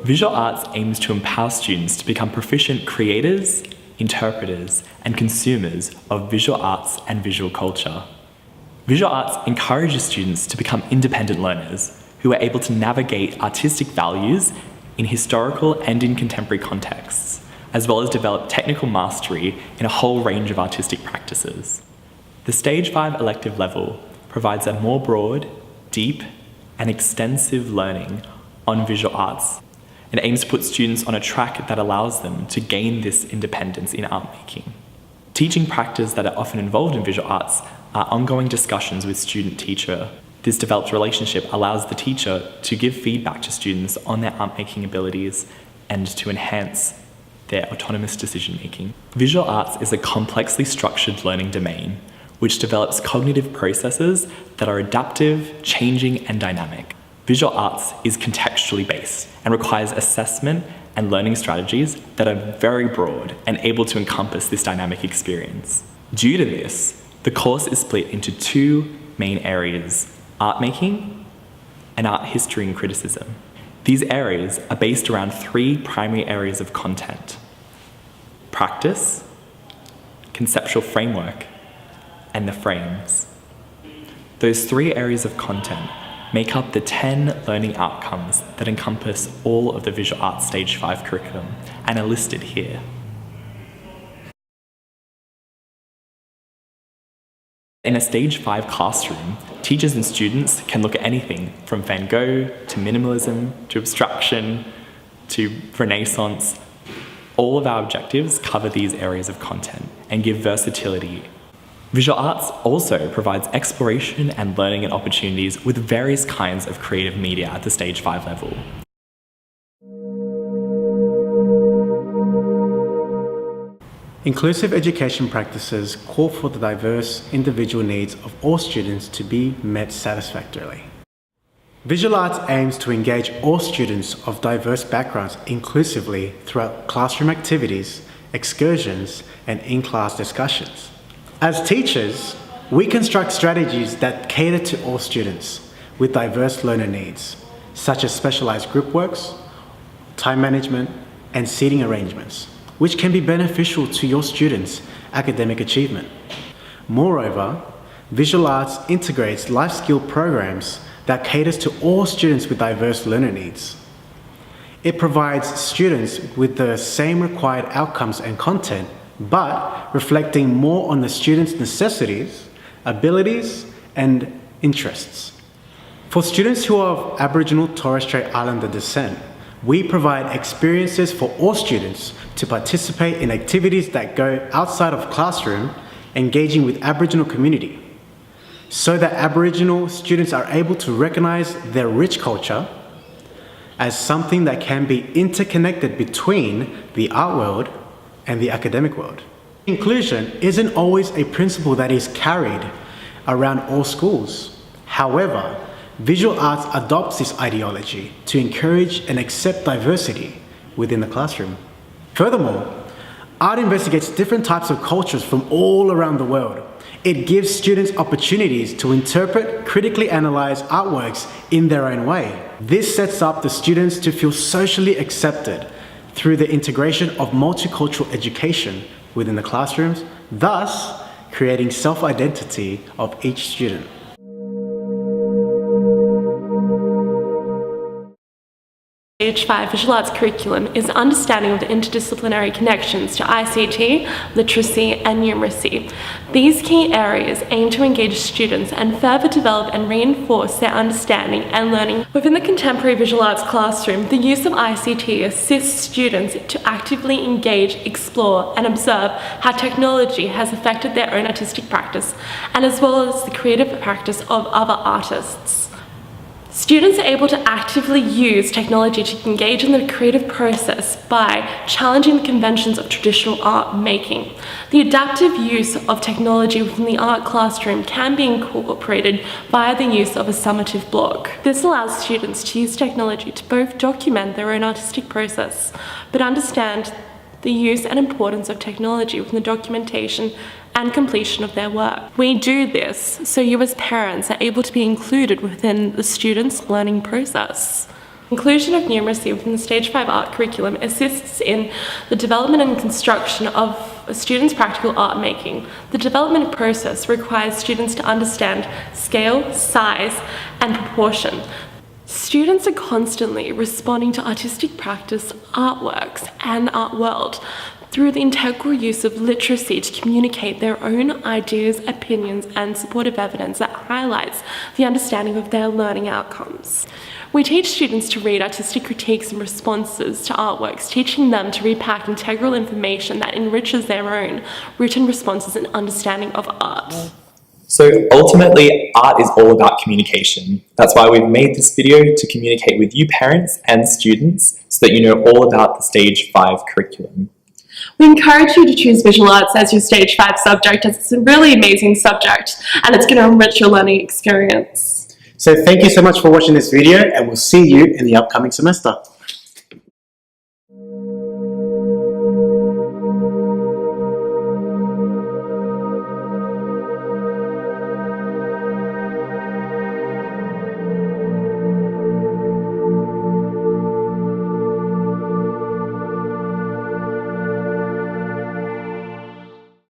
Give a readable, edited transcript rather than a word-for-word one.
Visual arts aims to empower students to become proficient creators, interpreters, and consumers of visual arts and visual culture. Visual arts encourages students to become independent learners who are able to navigate artistic values in historical and in contemporary contexts, as well as develop technical mastery in a whole range of artistic practices. The Stage 5 elective level provides a more broad, deep, and extensive learning on visual arts and aims to put students on a track that allows them to gain this independence in art making. Teaching practices that are often involved in visual arts are ongoing discussions with student-teacher. This developed relationship allows the teacher to give feedback to students on their art making abilities and to enhance their autonomous decision-making. Visual arts is a complexly structured learning domain which develops cognitive processes that are adaptive, changing, and dynamic. Visual arts is contextually based and requires assessment and learning strategies that are very broad and able to encompass this dynamic experience. Due to this, the course is split into two main areas: art making and art history and criticism. These areas are based around three primary areas of content: practice, conceptual framework, and the frames. Those three areas of content make up the 10 learning outcomes that encompass all of the visual arts Stage 5 curriculum and are listed here. In a Stage 5 classroom, teachers and students can look at anything from Van Gogh to minimalism to abstraction to Renaissance. All of our objectives cover these areas of content and give versatility. Visual arts also provides exploration and learning and opportunities with various kinds of creative media at the Stage 5 level. Inclusive education practices call for the diverse individual needs of all students to be met satisfactorily. Visual arts aims to engage all students of diverse backgrounds inclusively throughout classroom activities, excursions, and in-class discussions. As teachers, we construct strategies that cater to all students with diverse learner needs, such as specialized group works, time management, and seating arrangements, which can be beneficial to your students' academic achievement. Moreover, visual arts integrates life skill programs that caters to all students with diverse learner needs. It provides students with the same required outcomes and content, but reflecting more on the students' necessities, abilities, and interests. For students who are of Aboriginal Torres Strait Islander descent, we provide experiences for all students to participate in activities that go outside of classroom, engaging with Aboriginal community, so that Aboriginal students are able to recognize their rich culture as something that can be interconnected between the art world and the academic world. Inclusion isn't always a principle that is carried around all schools. However, visual arts adopts this ideology to encourage and accept diversity within the classroom. Furthermore, art investigates different types of cultures from all around the world. It gives students opportunities to interpret, critically analyze artworks in their own way. This sets up the students to feel socially accepted through the integration of multicultural education within the classrooms, thus creating self-identity of each student. Stage 5 Visual Arts curriculum is an understanding of the interdisciplinary connections to ICT, literacy, and numeracy. These key areas aim to engage students and further develop and reinforce their understanding and learning. Within the contemporary visual arts classroom, the use of ICT assists students to actively engage, explore, and observe how technology has affected their own artistic practice, and as well as the creative practice of other artists. Students are able to actively use technology to engage in the creative process by challenging the conventions of traditional art making. The adaptive use of technology within the art classroom can be incorporated via the use of a summative block. This allows students to use technology to both document their own artistic process, but understand the use and importance of technology within the documentation and completion of their work. We do this so you as parents are able to be included within the students' learning process. Inclusion of numeracy within the Stage 5 art curriculum assists in the development and construction of a student's practical art making. The development process requires students to understand scale, size, and proportion. Students are constantly responding to artistic practice, artworks, and art world through the integral use of literacy to communicate their own ideas, opinions, and supportive evidence that highlights the understanding of their learning outcomes. We teach students to read artistic critiques and responses to artworks, teaching them to repack integral information that enriches their own written responses and understanding of art. So ultimately, art is all about communication. That's why we've made this video to communicate with you parents and students so that you know all about the Stage 5 curriculum. We encourage you to choose visual arts as your Stage 5 subject, as it's a really amazing subject and it's going to enrich your learning experience. So thank you so much for watching this video, and we'll see you in the upcoming semester.